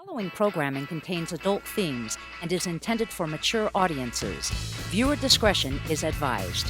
Following programming contains adult themes and is intended for mature audiences. Viewer discretion is advised.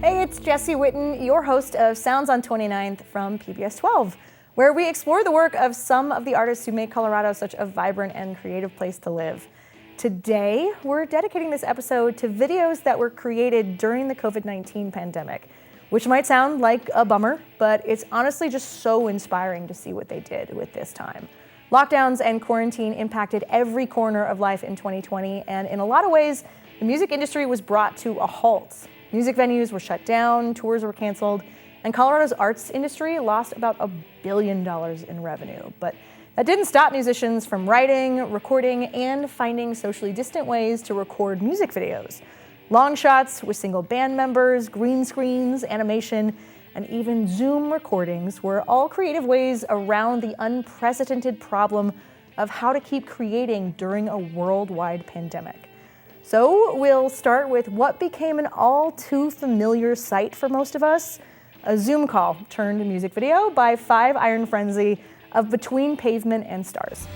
Hey, it's Jessi Whitten, your host of Sounds on 29th from PBS 12, where we explore the work of some of the artists who make Colorado such a vibrant and creative place to live. Today, we're dedicating this episode to videos that were created during the COVID-19 pandemic, which might sound like a bummer, but it's honestly just so inspiring to see what they did with this time. Lockdowns and quarantine impacted every corner of life in 2020, and in a lot of ways, the music industry was brought to a halt. Music venues were shut down, tours were canceled, and Colorado's arts industry lost about $1 billion in revenue. But that didn't stop musicians from writing, recording, and finding socially distant ways to record music videos. Long shots with single band members, green screens, animation, and even Zoom recordings were all creative ways around the unprecedented problem of how to keep creating during a worldwide pandemic. So we'll start with what became an all too familiar sight for most of us, a Zoom call turned music video by Five Iron Frenzy of Between Pavement and Stars.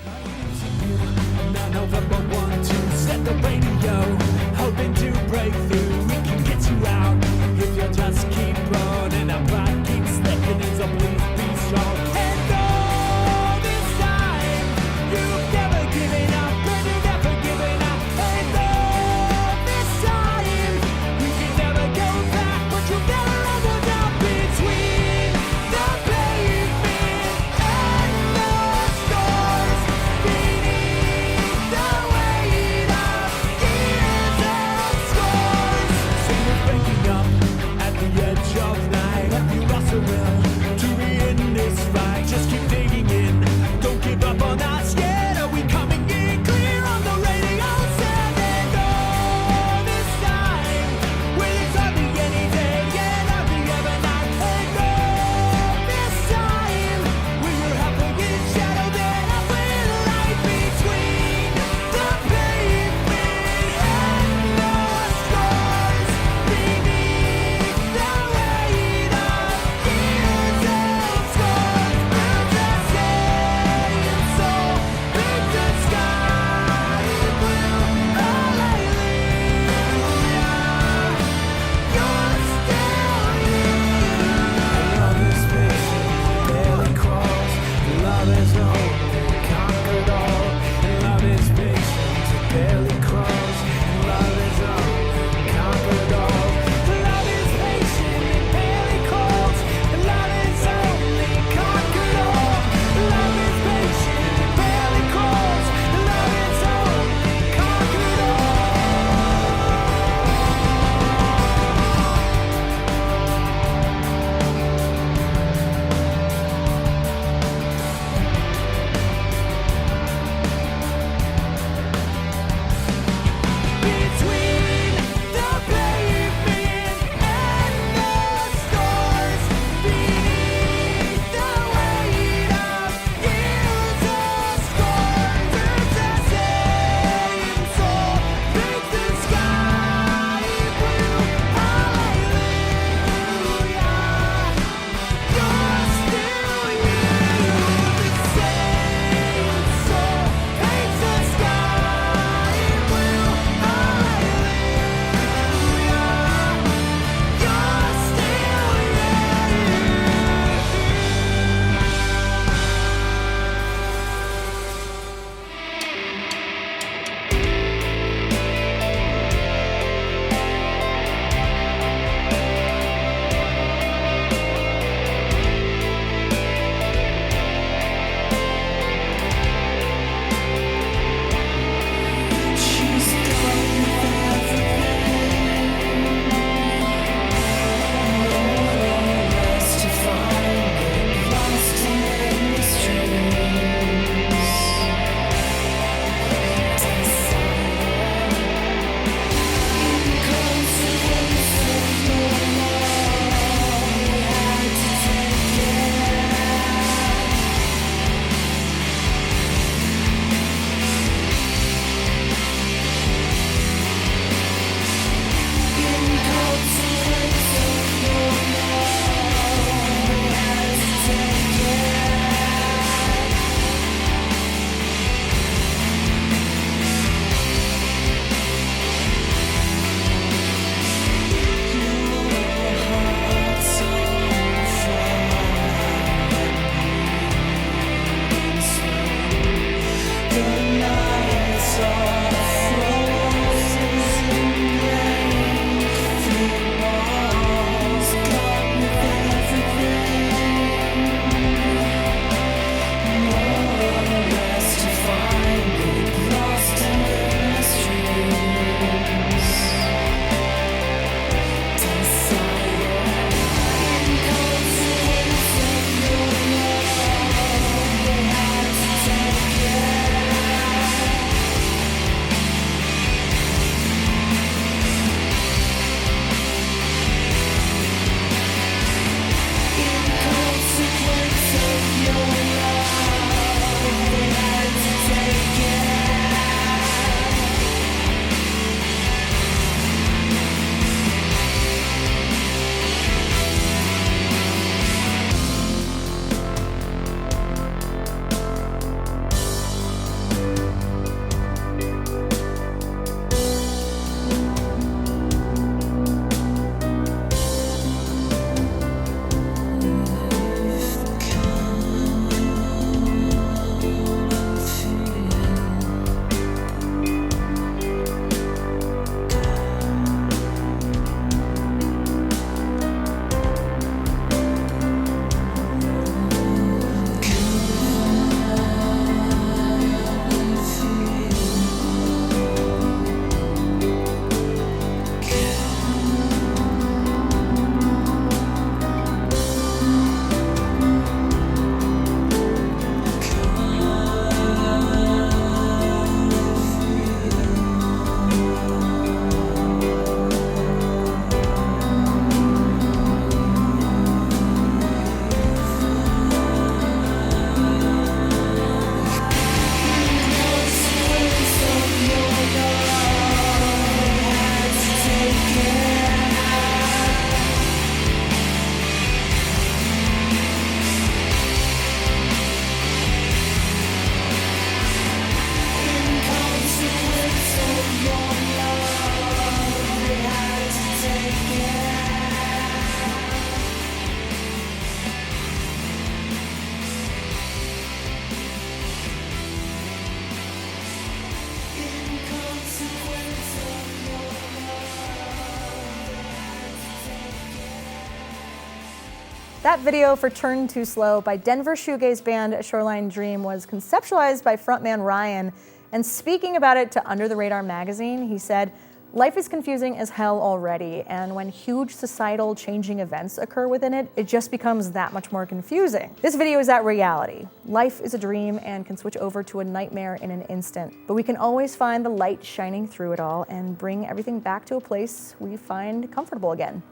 That video for Turn Too Slow by Denver shoegaze band Shoreline Dream was conceptualized by frontman Ryan, and speaking about it to Under the Radar magazine, he said, "Life is confusing as hell already, and when huge societal changing events occur within it, it just becomes that much more confusing." This video is that reality. Life is a dream and can switch over to a nightmare in an instant, but we can always find the light shining through it all and bring everything back to a place we find comfortable again.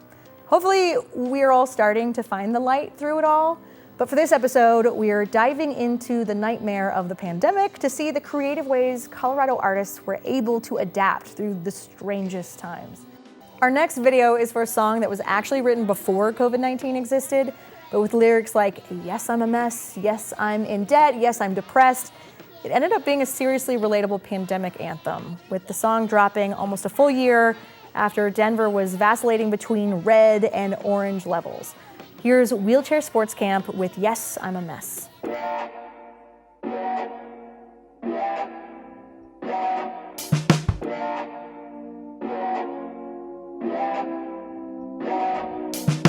Hopefully, we're all starting to find the light through it all. But for this episode, we're diving into the nightmare of the pandemic to see the creative ways Colorado artists were able to adapt through the strangest times. Our next video is for a song that was actually written before COVID-19 existed, but with lyrics like, "Yes, I'm a mess, yes, I'm in debt, yes, I'm depressed." It ended up being a seriously relatable pandemic anthem, with the song dropping almost a full year after Denver was vacillating between red and orange levels. Here's Wheelchair Sports Camp with "Yes, I'm a Mess."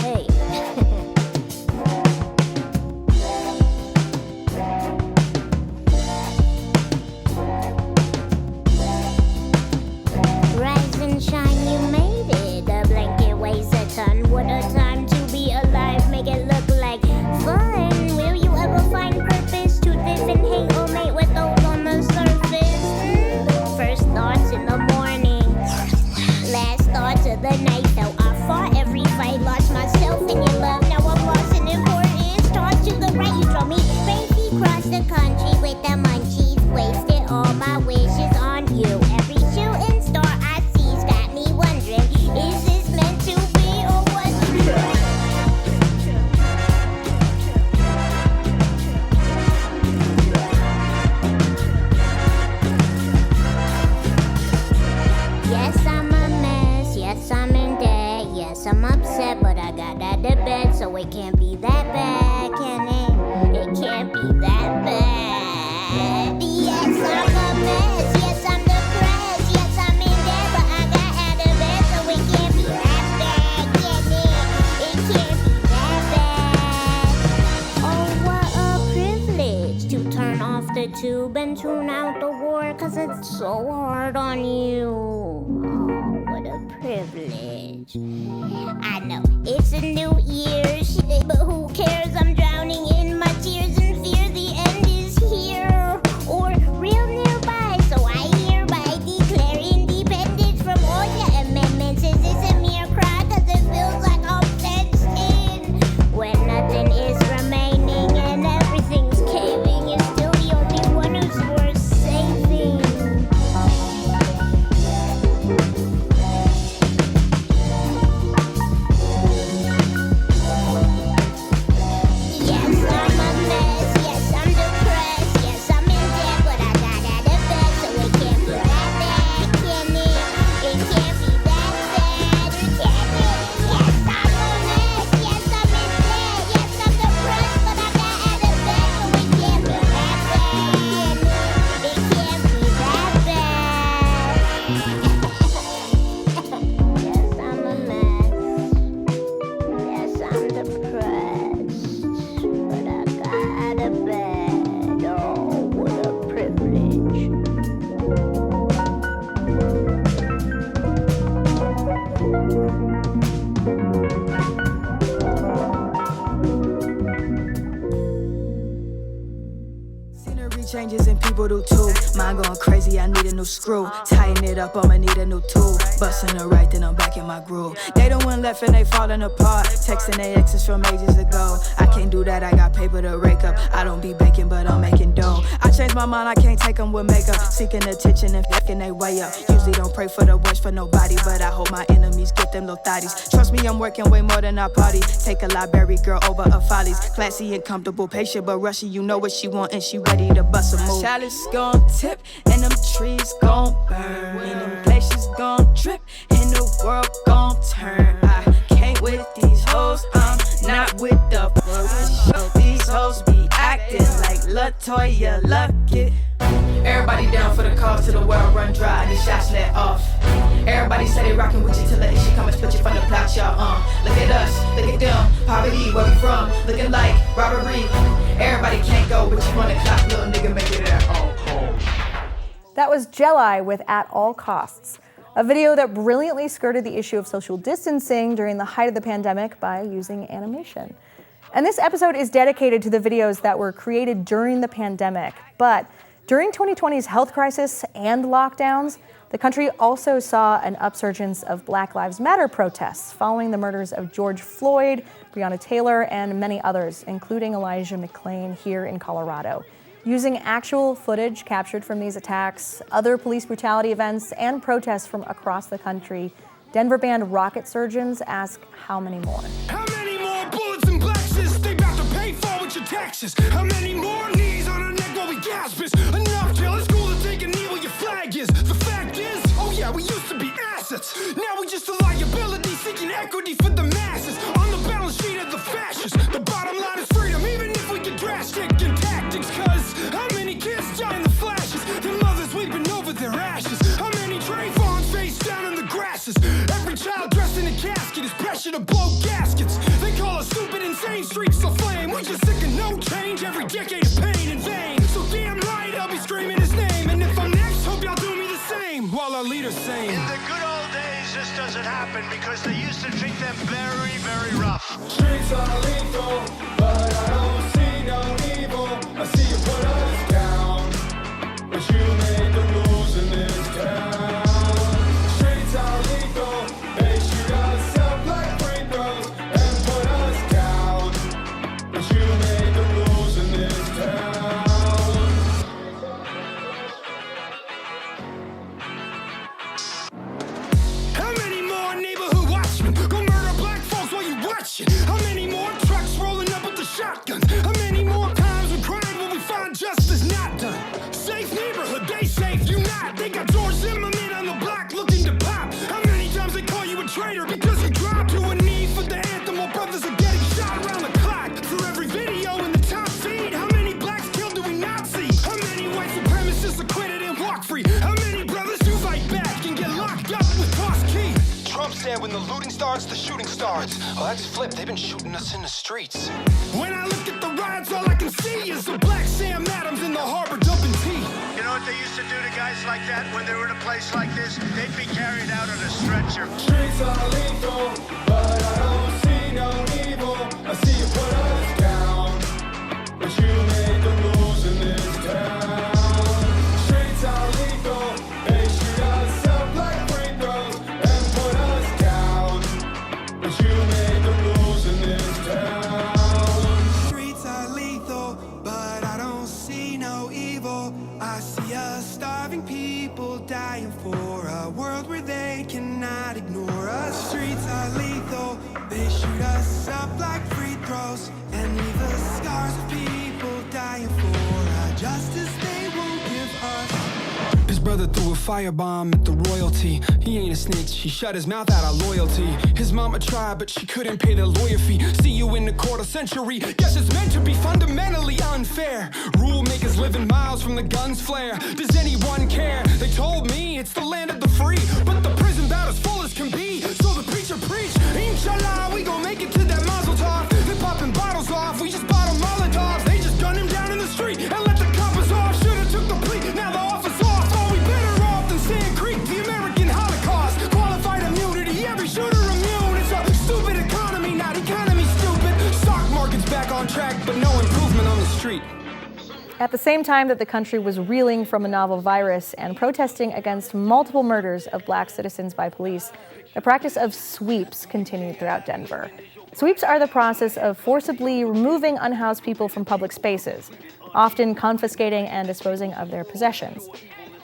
Hey. Rise and shine, you made it. A blanket weighs a ton. What a time to be alive. Make it look like fun. Will you ever find purpose to this and hate or mate with those on the surface? First thoughts in the morning, last thoughts of the night. Though I fought every fight, lost myself in your love. Now I'm lost in importance. Tossed to the right, you draw me crazy across the country with the munchies. Wasted all my wishes on you. Every shooting star I see's got me wondering, is this meant to be or was it true? Yes, I'm a mess. Yes, I'm in debt. Yes, I'm upset, but I got out of bed, so it can't be that bad, can it? It can't be that bad. Yes, I'm a mess. Yes, I'm depressed. Yes, I'm in debt, but I got out of bed, so it can't be that bad, can it? It can't be that bad. Oh, what a privilege to turn off the tube and tune out the war, 'cause it's so hard on you. Oh, what a privilege. I know it's a new year, shit, but who cares? I'm drowning in my tears and fear the end is here or real nearby. So I hereby declare independence from all your amendments. Is this a mere cry? 'Cause it feels like I'm fenced in. When nothing is remaining and everything's caving, you're still the only one who's worth saving. Yes, I'm a mess. Yes, I'm depressed. Yes, I'm in debt, but I got out of bed, so it can't be that bad, can it? It can't be that bad, can it? Yes, I'm a mess. Yes, I'm in debt. Yes, I'm depressed, but I got out of bed, so it can't be that bad, can it? It can't be that bad. Yes, I'm a mess. Yes, I'm depressed, but I got out of bed. Oh, what a privilege. Scenery changes and people do too. Mine going crazy, I need a new screw. Tighten it up, I'ma need a new tool. Bustin' the right, then I'm back in my groove. They the one left and they falling apart. Texting their exes from ages ago. I can't do that, I got paper to rake up. I don't be baking, but I'm making dough. I changed my mind, I can't take them with makeup. Seeking attention and fucking they way up. Usually don't pray for the worst for nobody, but I hope my enemies get them little thotties. Trust me, I'm working way more than I party. Take a library girl over a follies. Classy and comfortable, patient but rushy. You know what she want and she ready to bust a move. Chalice gon' tip and them trees gon' burn. And them glaciers gon' drip and the world gon' turn. I can't with these hoes, I'm not with the push. These hoes be acting like LaToya Luckett. Everybody down for the cause till the well run dry and the shots let off. Everybody say they rockin' with you till the issue come and split you from the plot, y'all. Look at us, look at them, poverty, where we from, looking like robbery. Everybody can't go, but you wanna clock, little nigga, make it at all costs. That was Jelie with At All Costs, a video that brilliantly skirted the issue of social distancing during the height of the pandemic by using animation. And this episode is dedicated to the videos that were created during the pandemic. But during 2020's health crisis and lockdowns, the country also saw an upsurgence of Black Lives Matter protests following the murders of George Floyd, Breonna Taylor, and many others, including Elijah McClain here in Colorado. Using actual footage captured from these attacks, other police brutality events, and protests from across the country, Denver band Rocket Surgeons ask how many more? How many more bullets and blacks they about to pay for with your taxes? How many more knees on our neck while we gasp? It's enough, Jill. It's cool to take a knee where your flag is. The fact is, oh yeah, we used to be assets. Now we just a liability seeking equity for the masses. On the balance sheet of the fascists. The bottom line is freedom, even if we get drastic in tactics. Cause how many kids die in the flashes? Their mothers weeping over their ashes. How many Trayvons face down in the grasses? Every child dressed in a casket is pressure to blow gaskets. They call us stupid, insane, streaks of flame. We just sick of no change, every decade is pain in vain. So damn right, I'll be screaming his name. And if I'm next, hope y'all do me the same. While our leader's saying, in the good old days, this doesn't happen because they used to treat them very, very rough. streets are lethal, but I don't see no evil. I see you put us down, but you made the rules in this town. Streets are lethal, they shoot us up like free throws and put us down, but you made the rules in this town. How many more neighborhood watchmen go murder black folks while you watching? How many more trucks rolling up with the shotgun? How many more times we cried when we find justice not done? Safe neighborhood, they safe, you not. They got George Zimmerman on the block looking to pop. How many times they call you a traitor because you dropped to a knee for the anthem while brothers are getting shot around the clock? For every video in the top feed, how many blacks killed do we not see? How many white supremacists acquitted and walk free? How many brothers who fight back and get locked up with cost key? Trump said when the looting starts, the shooting starts. Oh, that's flipped. They've been shooting us in the streets. When I look at the riots, all I can see is a black Sam Adams in the harbor dumping tea. You know what they used to do to guys like that when they were in a place like this? They'd be carried out on a stretcher. Streets are lethal, but I don't see no evil. I see you put us down, but you made the rules in this town. Streets are lethal, they shoot us up like free throws and put us down, but you made the rules in this town. Streets are lethal, but I don't see no evil. I see us starving people dying for a world where they cannot ignore us. Streets are lethal, they shoot us up like free throws and leave us scars of people dying for a justice they won't give us. His brother threw a firebomb at the royalty. He ain't a snitch, he shut his mouth out of loyalty. His mama tried, but she couldn't pay the lawyer fee. See you in the quarter century, guess it's meant to be fundamentally unfair. Rule makers living miles from the gun's flare. Does anyone care? They told me it's the land of the free, but the prison about as full as can be. So the preacher preach, inshallah, we gon' make it to that mazel tov. They're popping bottles off, we just bought a Molotovs. They just gunned him down in the street and let the coppers off. Should've took the plea, now the office off. Are we better off than Sand Creek, the American Holocaust? Qualified immunity, every shooter immune. It's a stupid economy, not economy stupid. Stock market's back on track, but no improvement on the street. At the same time that the country was reeling from a novel virus and protesting against multiple murders of black citizens by police, the practice of sweeps continued throughout Denver. Sweeps are the process of forcibly removing unhoused people from public spaces, often confiscating and disposing of their possessions.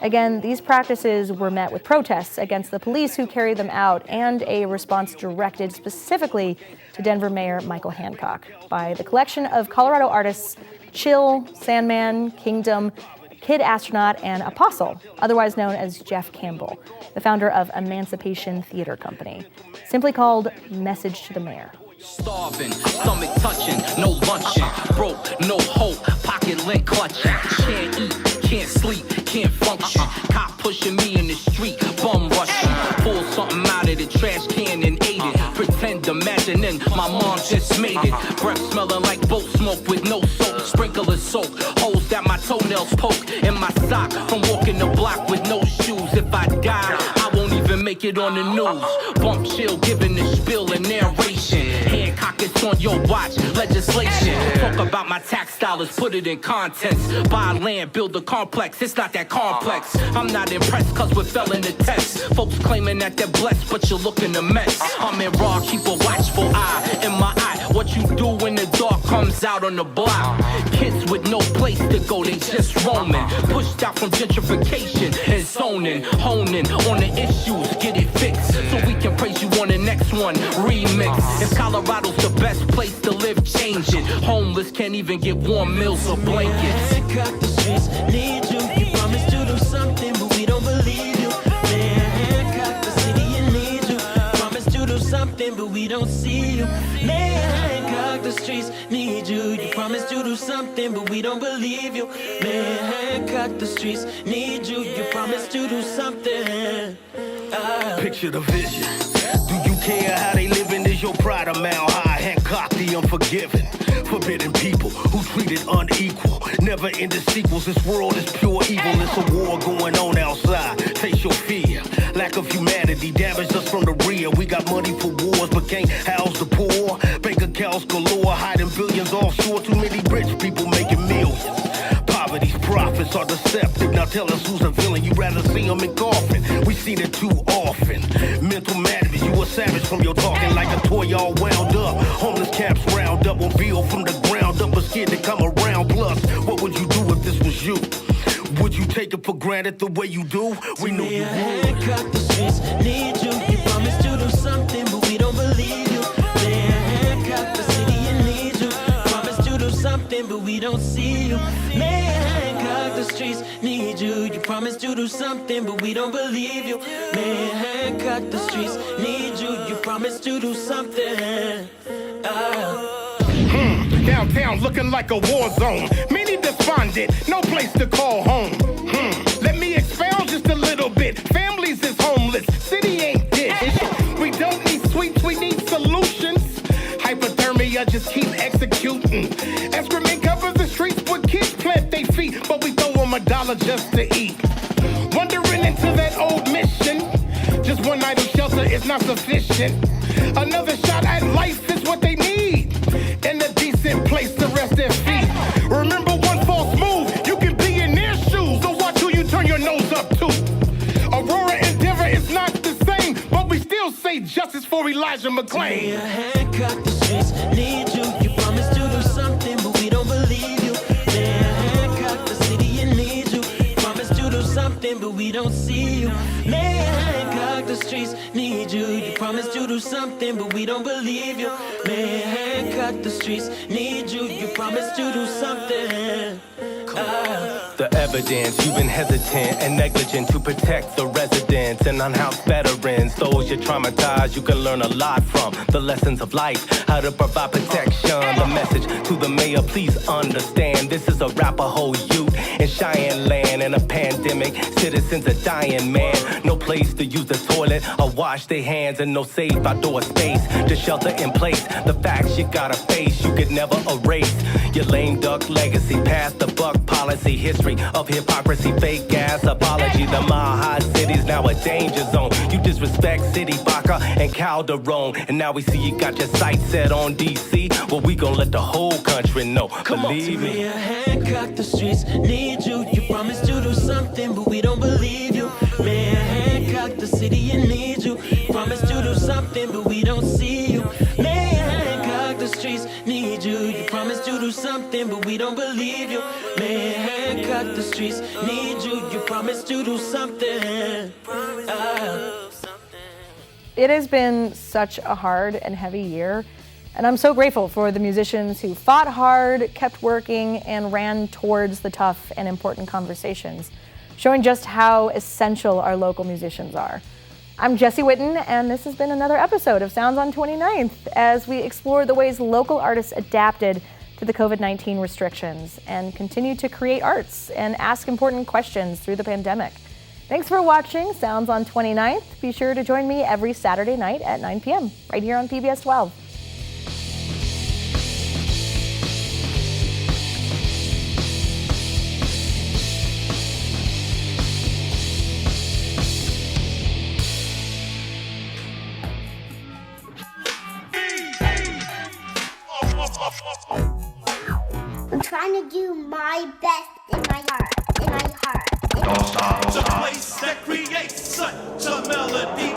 Again, these practices were met with protests against the police who carried them out and a response directed specifically to Denver Mayor Michael Hancock by the collection of Colorado artists Chill, Sandman, Kingdom, Kid Astronaut, and Apostle, otherwise known as Jeff Campbell, the founder of Emancipation Theater Company, simply called Message to the Mayor. Starving, stomach touching, no lunching, broke, no hope, pocket lint clutching, can't eat, can't sleep, can't trash can and ate it. Pretend, imagining my mom just made it. Breath smelling like boat smoke with no soap. Sprinkler soak, holes that my toenails poke. In my sock from walking the block with no shoes. If I die, I won't even make it on the news. Bump chill, giving the spiel and narration. Hancock is on your watch, legislation. Talk about my tax dollars, put it in contents. Buy land, build a complex, it's not that complex. I'm not impressed cause we're failing the test. Folks claiming that they're blessed, but you're looking a mess. I'm in raw, keep a watchful eye in my eye. What you do when the dark comes out on the block. Kids with no place to go, they just roaming. Pushed out from gentrification and zoning. Honing on the issues, get it fixed. So we can praise you on the next one, remix. If Colorado's the best place to live, change it. Homeless can't even get warm meals or blankets. Cut the streets, need you. You promised to do something, but we don't believe you. Man, cut the city and need you. Promised to do something, but we don't see you. Man, cut the streets, need you. You promised to do something, but we don't believe you. Man, cut the streets, need you. You promised to do something. Picture the vision. Do you care how they living? Is your pride a mile high? Hancock the unforgiving. Forbidden people who treated unequal. Never ending sequels. This world is pure evil. It's a war going on outside. Face your fear. Lack of humanity damaged us from the rear. We got money for wars, but can't house the poor. Bank accounts galore, hiding billions offshore. Too many rich people making millions. Poverty's profits are deceptive. Now tell us who's a villain. You'd rather see them in coffin. We seen it too often. Mental madness, you a savage from your talking like a toy all wound up. Homeless camps round up on field from the ground up. But scared to come around. Plus, what would you do if this was you? Would you take it for granted the way you do? We knew you would. Cut the streets, need you. You promised to do something, but we don't believe you. Man, cut the city and need you. Promised to do something, but we don't see you. Man, cut the streets, need you. You promised to do something, but we don't believe you. Man, cut the streets, need you. You promised to do something. Downtown looking like a war zone. Many despondent, no place to call home. Let me expound just a little bit. Families is homeless, city ain't dish. We don't need sweets, we need solutions. Hypothermia just keep executing. Excrement covers the streets where kids plant their feet, but we throw them $1 just to eat. Wandering into that old mission. Just one night of shelter is not sufficient. Another shot at life is what they need. And a decent place to rest their feet. Remember, one false move, you can be in their shoes. So watch who you turn your nose up to. Aurora and Denver is not the same, but we still say justice for Elijah McClain. Your hand cut the streets, need you. You promised to do something, but we don't believe you. Man, cut the city and need you. Promised to do something, but we don't see you. Man, cut the streets, need you. You promised to do something, but we don't believe you. Man, cut the streets, need you. You promised to do something. The evidence, you've been hesitant and negligent to protect the residents and unhoused veterans. Those you're traumatized, you can learn a lot from. The lessons of life, how to provide protection. The message to the mayor, please understand. This is a Arapaho youth in Cheyenne land. In a pandemic, citizens are dying, man. No place to use the toilet or wash their hands, and no safe outdoor space to shelter in place. The facts you gotta face, you could never erase. Your lame duck legacy, past the buck policy, history of hypocrisy, fake ass apology. The Mile High City's now a danger zone. You disrespect City, Baca, and Calderon, and now we see you got your sights set on DC. Well, we gon' let the whole country know. Believe me. Your hand cut the streets, need you. You promised to do something, but we don't believe you. Man, hand cut the city and need you. Promised to do something, but we don't see you. Man, cut the streets, need you. You promised to do something, but we don't believe you. Man, cut the streets, need you. You promised to do something. It has been such a hard and heavy year, and I'm so grateful for the musicians who fought hard, kept working, and ran towards the tough and important conversations, showing just how essential our local musicians are. I'm Jessi Whitten, and this has been another episode of Sounds on 29th as we explore the ways local artists adapted to the COVID-19 restrictions and continue to create arts and ask important questions through the pandemic. Thanks for watching Sounds on 29th. Be sure to join me every Saturday night at 9 p.m. right here on PBS 12. I'm trying to do my best in my heart, in my heart. Don't stop, don't stop. The place that creates such a melody.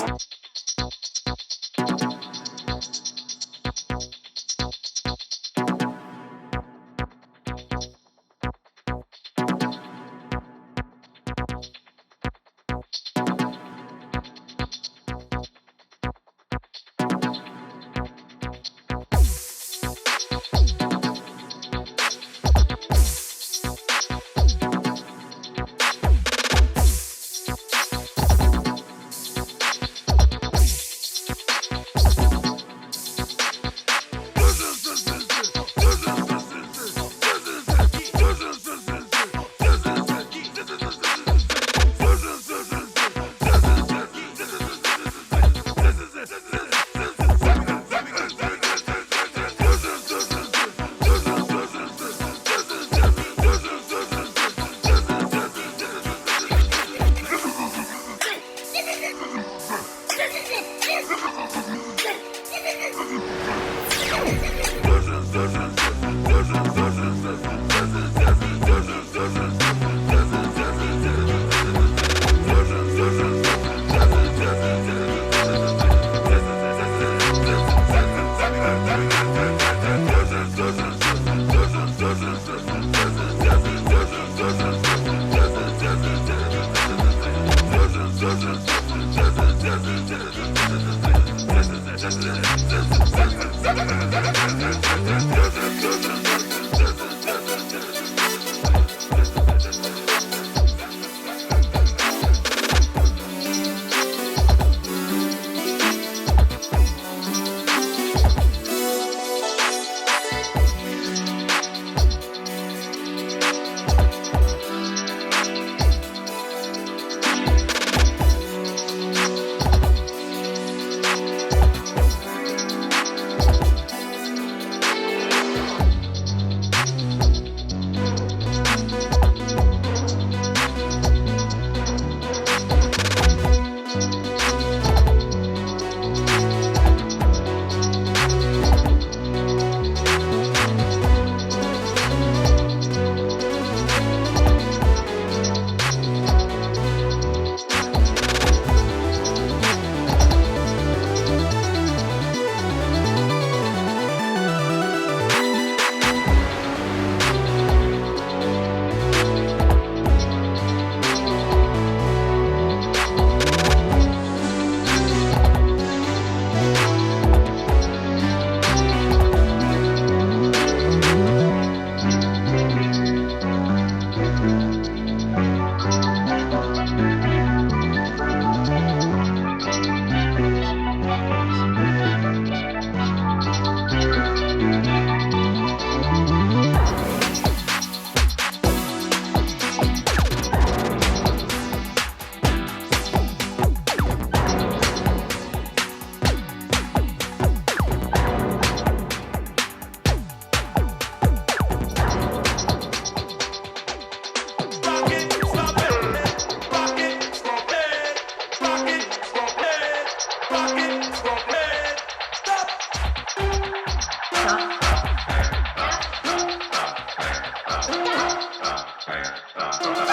Stop.